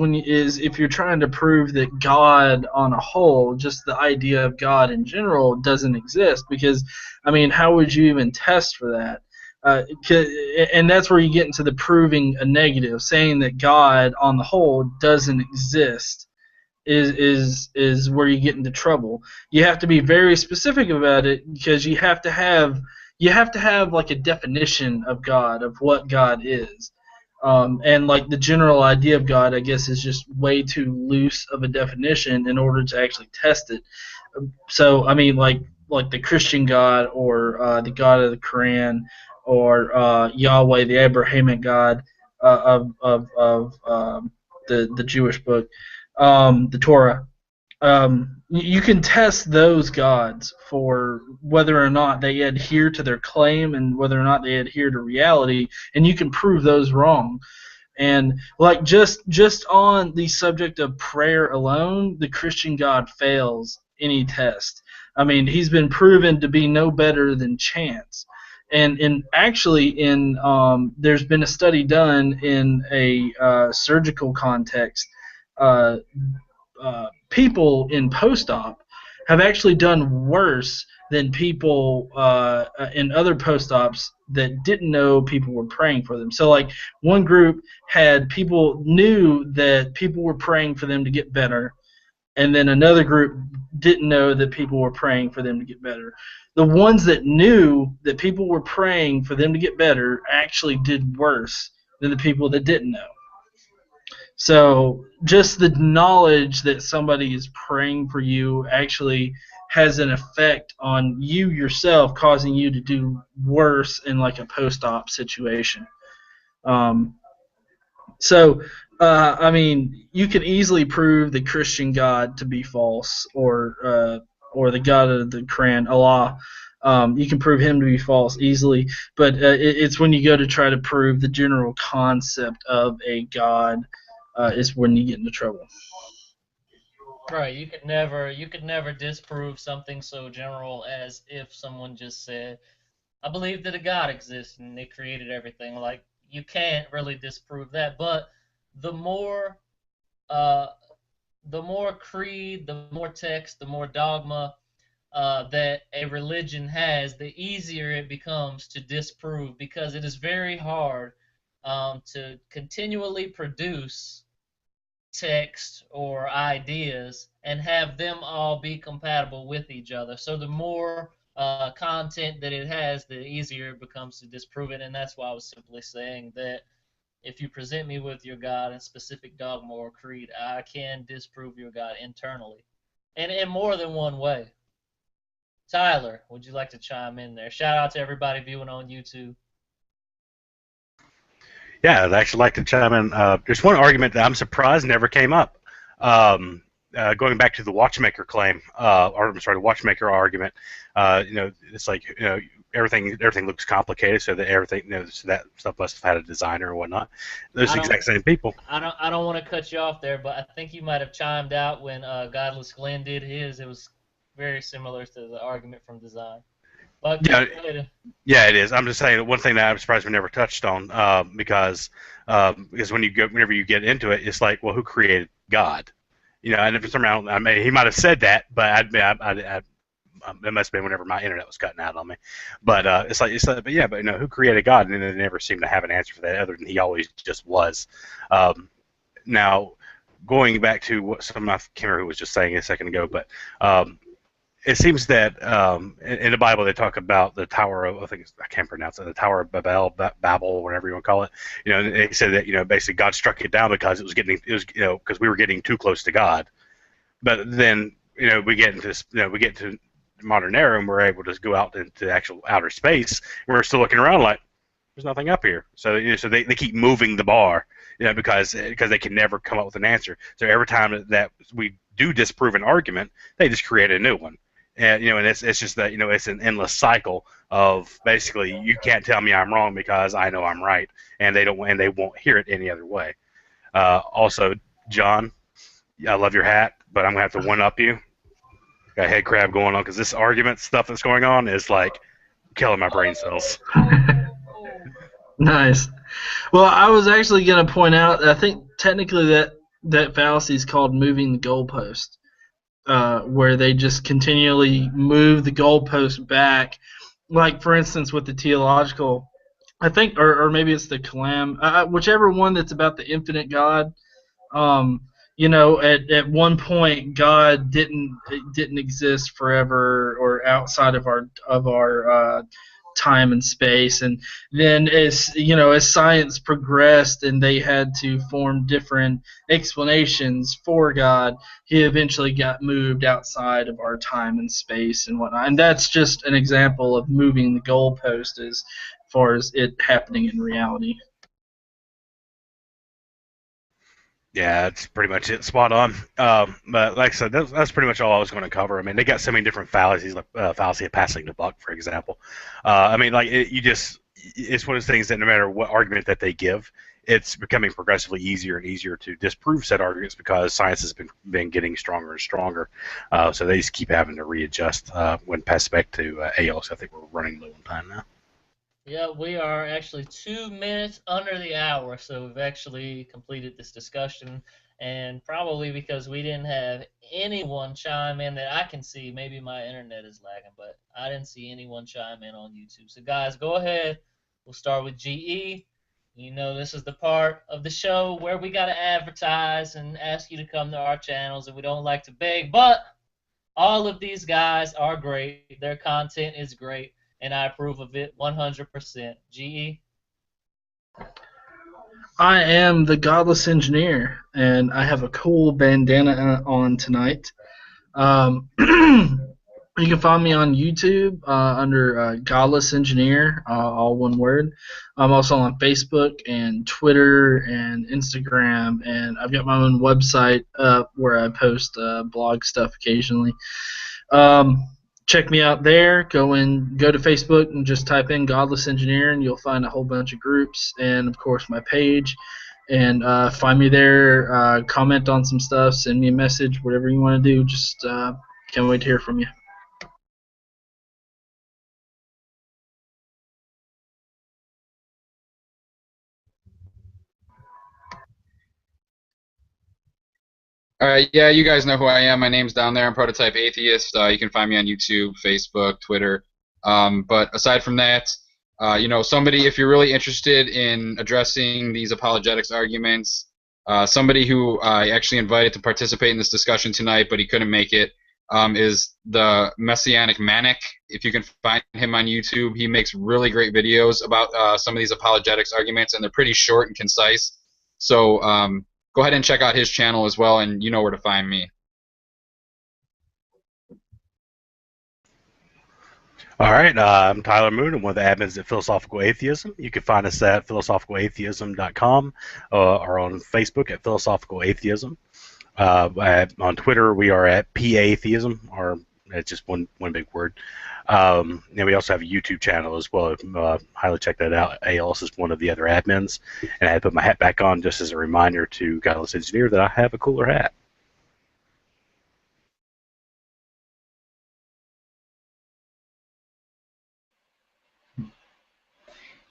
if you're trying to prove that God on a whole, just the idea of God in general, doesn't exist. Because, I mean, how would you even test for that? And that's where you get into the proving a negative, saying that God on the whole doesn't exist is where you get into trouble. You have to be very specific about it, because you have to have like a definition of God, of what God is. And like the general idea of God, I guess, is just way too loose of a definition in order to actually test it. So I mean, like the Christian God, or the God of the Quran, or Yahweh, the Abrahamic God of the Jewish book, the Torah. You can test those gods for whether or not they adhere to their claim and whether or not they adhere to reality, and you can prove those wrong. And like just on the subject of prayer alone, the Christian God fails any test. I mean, he's been proven to be no better than chance. And actually, there's been a study done in a surgical context. Uh, People in post-op have actually done worse than people in other post-ops that didn't know people were praying for them. So, like, one group had people knew that people were praying for them to get better, and then another group didn't know that people were praying for them to get better. The ones that knew that people were praying for them to get better actually did worse than the people that didn't know. So just the knowledge that somebody is praying for you actually has an effect on you yourself, causing you to do worse in like a post-op situation. I mean, you can easily prove the Christian God to be false, or the God of the Quran, Allah. You can prove him to be false easily, but it's when you go to try to prove the general concept of a God is when you get into trouble.
Right, you could never disprove something so general as if someone just said, I believe that a God exists and they created everything. Like, you can't really disprove that. But the more creed, the more text, the more dogma that a religion has, the easier it becomes to disprove, because it is very hard to continually produce text or ideas and have them all be compatible with each other. So the more content that it has, the easier it becomes to disprove it. And that's why I was simply saying that if you present me with your God in specific dogma or creed, I can disprove your God internally, and in more than one way. Tyler, would you like to chime in there? Shout out to everybody viewing on YouTube.
Yeah, I'd actually like to chime in. There's one argument that I'm surprised never came up. Going back to the watchmaker claim, the watchmaker argument. It's like, everything looks complicated, so that everything, so that stuff must have had a designer or whatnot. Those exact same people.
I don't want to cut you off there, but I think you might have chimed out when Godless Glen did his. It was very similar to the argument from design. But
yeah, it is. I'm just saying, one thing that I'm surprised we never touched on, because whenever you get into it, it's like, well, who created God? And if somehow, I mean, he might have said that, but it must have been whenever my internet was cutting out on me. But who created God? And they never seem to have an answer for that, other than he always just was. Now, going back to what I can't remember who was just saying a second ago, but it seems that in the Bible they talk about the Tower of, I can't pronounce it, the Tower of Babel, whatever you want to call it. They said that basically God struck it down because it was because we were getting too close to God. But then we get into this, we get to the modern era and we're able to go out into actual outer space. And we're still looking around like there's nothing up here. So so they keep moving the bar, because they can never come up with an answer. So every time that we do disprove an argument, they just create a new one. And and it's just that it's an endless cycle of basically you can't tell me I'm wrong because I know I'm right, and they won't hear it any other way. Also, John, I love your hat, but I'm gonna have to one up you. Got a head crab going on because this argument stuff that's going on is like killing my brain cells.
Nice. Well, I was actually going to point out, I think technically that fallacy is called moving the goalpost, where they just continually move the goalpost back. Like, for instance, with the teleological, I think, or maybe it's the Kalam, whichever one that's about the infinite God. At one point, God didn't exist forever or outside of our time and space, and then as science progressed and they had to form different explanations for God, he eventually got moved outside of our time and space and whatnot. And that's just an example of moving the goalpost as far as it happening in reality.
Yeah, that's pretty much it. Spot on. But like I said, that's pretty much all I was going to cover. I mean, they got so many different fallacies, like fallacy of passing the buck, for example. It's one of those things that no matter what argument that they give, it's becoming progressively easier and easier to disprove said arguments because science has been getting stronger and stronger. So they just keep having to readjust. When passed back to Aeolus, I think we're running low on time now.
Yeah, we are actually 2 minutes under the hour, so we've actually completed this discussion, and probably because we didn't have anyone chime in that I can see. Maybe my internet is lagging, but I didn't see anyone chime in on YouTube. So guys, go ahead. We'll start with GE. This is the part of the show where we got to advertise and ask you to come to our channels, and we don't like to beg, but all of these guys are great. Their content is great. And I approve of it 100%. GE?
I am the Godless Engineer, and I have a cool bandana on tonight. You can find me on YouTube under Godless Engineer, all one word. I'm also on Facebook and Twitter and Instagram, and I've got my own website where I post blog stuff occasionally. Check me out there. Go to Facebook and just type in Godless Engineer, and you'll find a whole bunch of groups and, of course, my page. And find me there. Comment on some stuff. Send me a message. Whatever you want to do. Just can't wait to hear from you.
All right, yeah, you guys know who I am. My name's down there. I'm Prototype Atheist. You can find me on YouTube, Facebook, Twitter. But aside from that, somebody, if you're really interested in addressing these apologetics arguments, somebody who I actually invited to participate in this discussion tonight, but he couldn't make it, is the Messianic Manic. If you can find him on YouTube, he makes really great videos about some of these apologetics arguments, and they're pretty short and concise. So go ahead and check out his channel as well, and you know where to find me.
All right, I'm Tyler Moon. I'm one of the admins at Philosophical Atheism. You can find us at philosophicalatheism.com or on Facebook at Philosophical Atheism. On Twitter, we are at PAtheism, or it's just one big word. And we also have a YouTube channel as well. Highly check that out. Aeolus is one of the other admins. And I had to put my hat back on just as a reminder to Godless Engineer that I have a cooler hat.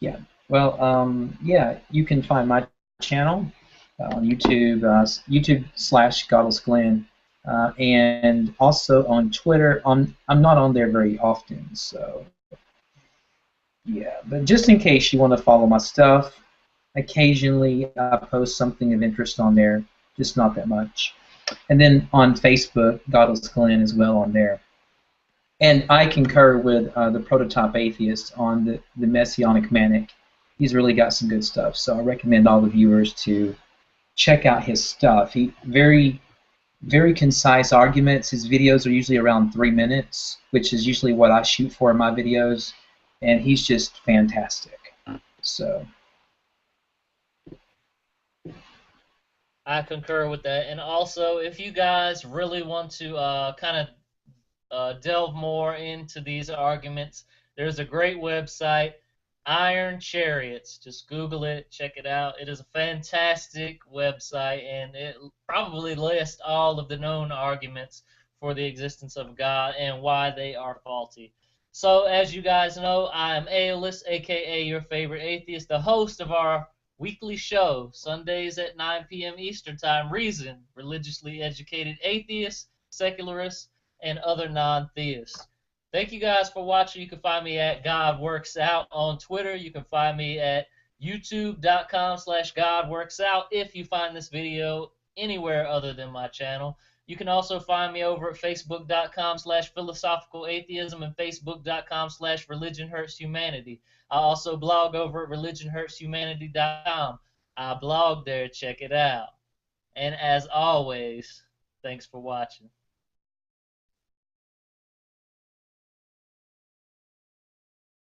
Yeah. Well, you can find my channel on YouTube, YouTube/Godless Glen, and also on Twitter. I'm not on there very often, so yeah. But just in case you want to follow my stuff, occasionally I post something of interest on there. just not that much. And then on Facebook, Godless Glen as well on there. And I concur with the Prototype Atheist on the Messianic Manic. He's really got some good stuff, so I recommend all the viewers to check out his stuff. He very concise arguments. His videos are usually around 3 minutes, which is usually what I shoot for in my videos, and he's just fantastic. So
I concur with that. And also, if you guys really want to kind of delve more into these arguments, there's a great website, Iron Chariots. Just Google it, check it out. It is a fantastic website, and it probably lists all of the known arguments for the existence of God and why they are faulty. So, as you guys know, I am Aeolus, aka your favorite atheist, the host of our weekly show, Sundays at 9 p.m. Eastern Time, Reason, religiously educated atheists, secularists, and other non-theists. Thank you guys for watching. You can find me at God Works Out on Twitter. You can find me at youtube.com/GodWorksOut if you find this video anywhere other than my channel. You can also find me over at facebook.com/philosophical-atheism and facebook.com/religionhurtshumanity. I also blog over at religionhurtshumanity.com. I blog there. Check it out. And as always, thanks for watching.